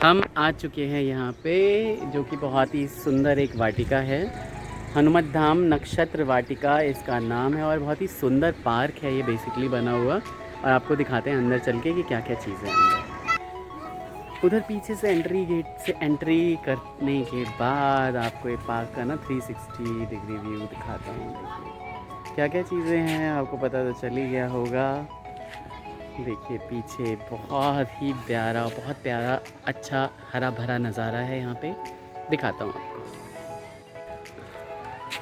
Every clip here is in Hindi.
हम आ चुके हैं यहाँ पे, जो कि बहुत ही सुंदर एक वाटिका है। हनुमत धाम नक्षत्र वाटिका इसका नाम है और बहुत ही सुंदर पार्क है ये बेसिकली बना हुआ। और आपको दिखाते हैं अंदर चल के कि क्या क्या चीज़ें हैं अंदर। उधर पीछे से एंट्री गेट से एंट्री करने के बाद आपको ये पार्क का ना 360 डिग्री व्यू दिखाता हूँ। देखिए क्या क्या चीज़ें हैं, आपको पता तो चल ही गया होगा। देखिए पीछे बहुत प्यारा अच्छा हरा भरा नज़ारा है यहाँ पे, दिखाता हूँ आपको।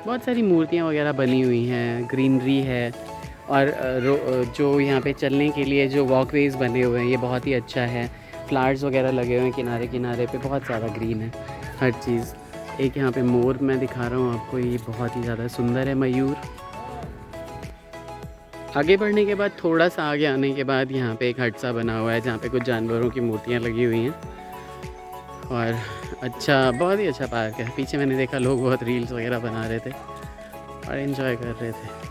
बहुत सारी मूर्तियाँ वगैरह बनी हुई हैं, ग्रीनरी है। और जो यहाँ पे चलने के लिए जो वॉकवेज़ बने हुए हैं ये बहुत ही अच्छा है। फ्लावर्स वगैरह लगे हुए हैं किनारे किनारे पे, बहुत ज़्यादा ग्रीन है हर चीज़। एक यहाँ पे मोर मैं दिखा रहा हूँ आपको, ये बहुत ही ज़्यादा सुंदर है मयूर। आगे बढ़ने के बाद थोड़ा सा आगे आने के बाद यहाँ पे एक हट सा बना हुआ है जहाँ पे कुछ जानवरों की मूर्तियाँ लगी हुई हैं। और अच्छा, बहुत ही अच्छा पार्क है। पीछे मैंने देखा लोग बहुत रील्स वगैरह बना रहे थे और एंजॉय कर रहे थे।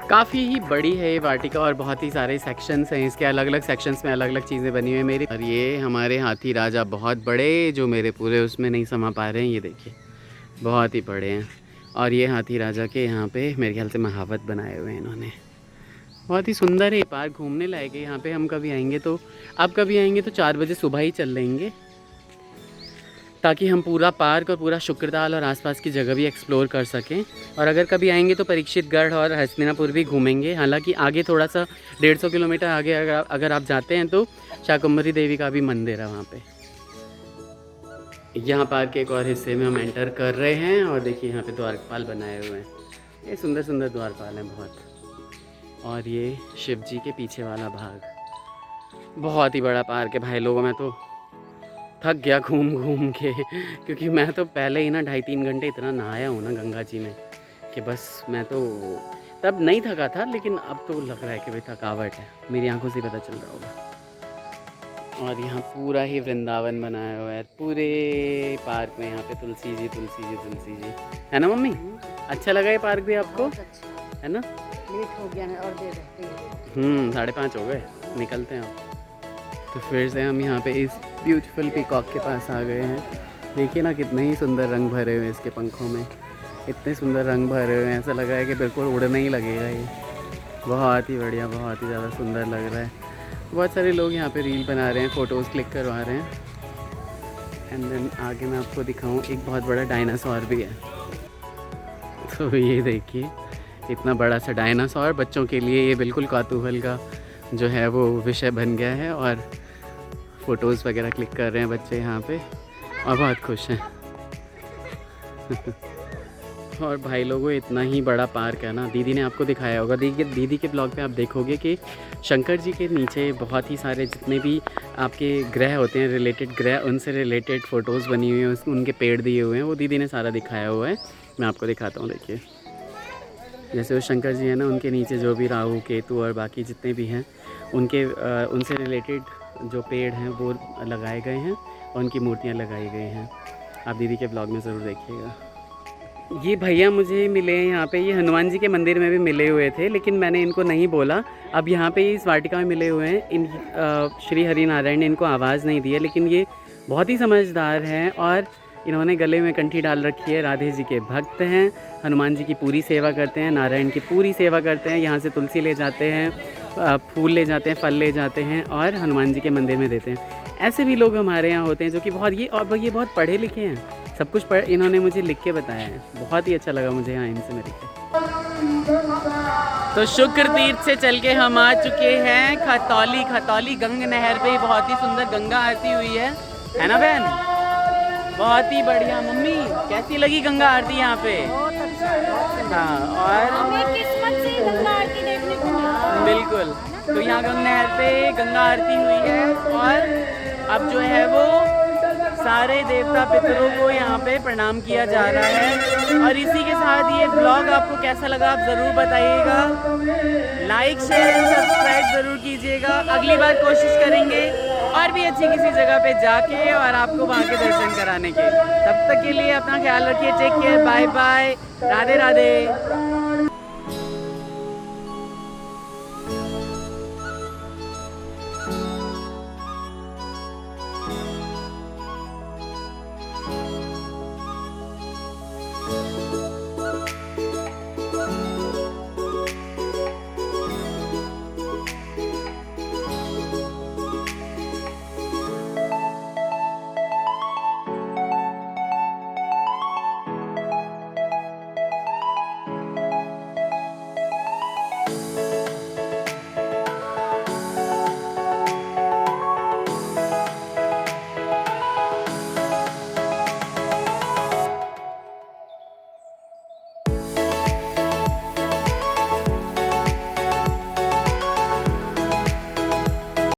काफ़ी ही बड़ी है ये वाटिका और बहुत ही सारे सेक्शंस हैं इसके, अलग अलग सेक्शंस में अलग अलग चीज़ें बनी हुई हैं मेरी। और ये हमारे हाथी राजा बहुत बड़े, जो मेरे पूरे उसमें नहीं समा पा रहे हैं, ये देखिए बहुत ही बड़े हैं। और ये हाथी राजा के यहाँ पे मेरे ख्याल से महावत बनाए हुए हैं इन्होंने। बहुत ही सुंदर है ये पार्क, घूमने लायक है। यहाँ पे हम कभी आएंगे तो, आप कभी आएंगे तो 4 बजे सुबह ही चल लेंगे, ताकि हम पूरा पार्क और पूरा शुक्रताल और आसपास की जगह भी एक्सप्लोर कर सकें। और अगर कभी आएंगे तो परीक्षितगढ़ और हस्तिनापुर भी घूमेंगे। हालांकि आगे थोड़ा सा 150 किलोमीटर आगे अगर आप जाते हैं तो शाकंभरी देवी का भी मंदिर है वहाँ पे। यहाँ पार्क के एक और हिस्से में हम एंटर कर रहे हैं और देखिए यहाँ पे द्वारपाल बनाए हुए हैं। ये सुंदर सुंदर द्वारपाल हैं बहुत। और ये शिव जी के पीछे वाला भाग, बहुत ही बड़ा पार्क है भाई लोगों। मैं तो थक गया घूम घूम के, क्योंकि मैं तो पहले ही ना 2.5-3 घंटे इतना नहाया हूँ ना गंगा जी में कि बस मैं तो तब नहीं थका था, लेकिन अब तो लग रहा है कि भाई थकावट है, मेरी आंखों से पता चल रहा होगा। और यहाँ पूरा ही वृंदावन बनाया हुआ है पूरे पार्क में। यहाँ पे तुलसी जी तुलसी जी तुलसी जी है ना मम्मी? अच्छा लगा ये पार्क भी आपको? अच्छा। है ना? लेट हो गया है और दे देते हैं। 5:30 हो गए, निकलते हैं अब। तो फिर से हम यहाँ पे इस ब्यूटीफुल पीकॉक के पास आ गए हैं। देखिए ना कितने ही सुंदर रंग भरे हुए हैं इसके पंखों में, इतने सुंदर रंग भरे हुए हैं, ऐसा लग रहा है कि बिल्कुल उड़ने ही लगेगा ये। बहुत ही बढ़िया, बहुत ही ज़्यादा सुंदर लग रहा है। बहुत सारे लोग यहाँ पे रील बना रहे हैं, फ़ोटोज़ क्लिक करवा रहे हैं। एंड देन आगे मैं आपको दिखाऊँ, एक बहुत बड़ा डायनासोर भी है। तो ये देखिए इतना बड़ा सा डायनासोर, बच्चों के लिए ये बिल्कुल कौतूहल का जो है वो विषय बन गया है। और फ़ोटोज़ वगैरह क्लिक कर रहे हैं बच्चे यहाँ पे और बहुत खुश हैं। और भाई लोगों इतना ही बड़ा पार्क है ना, दीदी ने आपको दिखाया होगा, दीदी के ब्लॉग पे आप देखोगे कि शंकर जी के नीचे बहुत ही सारे जितने भी आपके ग्रह होते हैं, रिलेटेड ग्रह, उनसे रिलेटेड फ़ोटोज़ बनी हुई हैं, उनके पेड़ दिए हुए हैं, वो दीदी ने सारा दिखाया हुआ है। मैं आपको दिखाता हूँ, देखिए जैसे वो शंकर जी है ना, उनके नीचे जो भी राहु केतु और बाकी जितने भी हैं उनके उनसे रिलेटेड जो पेड़ हैं वो लगाए गए हैं और उनकी मूर्तियाँ लगाई गई हैं। आप दीदी के ब्लॉग में ज़रूर देखिएगा। ये भैया मुझे मिले हैं यहाँ पे, ये हनुमान जी के मंदिर में भी मिले हुए थे, लेकिन मैंने इनको नहीं बोला। अब यहाँ पे इस वाटिका में मिले हुए हैं। इन श्री हरि नारायण ने इनको आवाज़ नहीं दी है, लेकिन ये बहुत ही समझदार हैं और इन्होंने गले में कंठी डाल रखी है। राधे जी के भक्त हैं, हनुमान जी की पूरी सेवा करते हैं, नारायण की पूरी सेवा करते हैं। यहाँ से तुलसी ले जाते हैं, फूल ले जाते हैं, फल ले जाते हैं और हनुमान जी के मंदिर में देते हैं। ऐसे भी लोग हमारे यहाँ होते हैं जो कि बहुत ये बहुत पढ़े लिखे हैं, सब कुछ इन्होंने मुझे लिख के बताया है। बहुत ही अच्छा लगा मुझे यहाँ इनसे मिल के। तो शुक्र तीर्थ से चल के हम आ चुके हैं खतौली गंग नहर पे। बहुत ही सुंदर गंगा आरती हुई है ना बहन? बहुत ही बढ़िया। मम्मी कैसी लगी गंगा आरती यहाँ पे? हाँ, और हमें किस्मत से गंगा आरती देखने को मिला। बिल्कुल। तो यहाँ गंगा नहर पे गंगा आरती हुई है और अब जो है वो सारे देवता पितरों को यहाँ पे प्रणाम किया जा रहा है। और इसी के साथ ये ब्लॉग आपको कैसा लगा आप ज़रूर बताइएगा। लाइक शेयर एंड सब्सक्राइब ज़रूर कीजिएगा। अगली बार कोशिश करेंगे और भी अच्छी किसी जगह पे जाके और आपको वहाँ के दर्शन कराने के। तब तक के लिए अपना ख्याल रखिए, take care, bye bye, Radhe Radhe.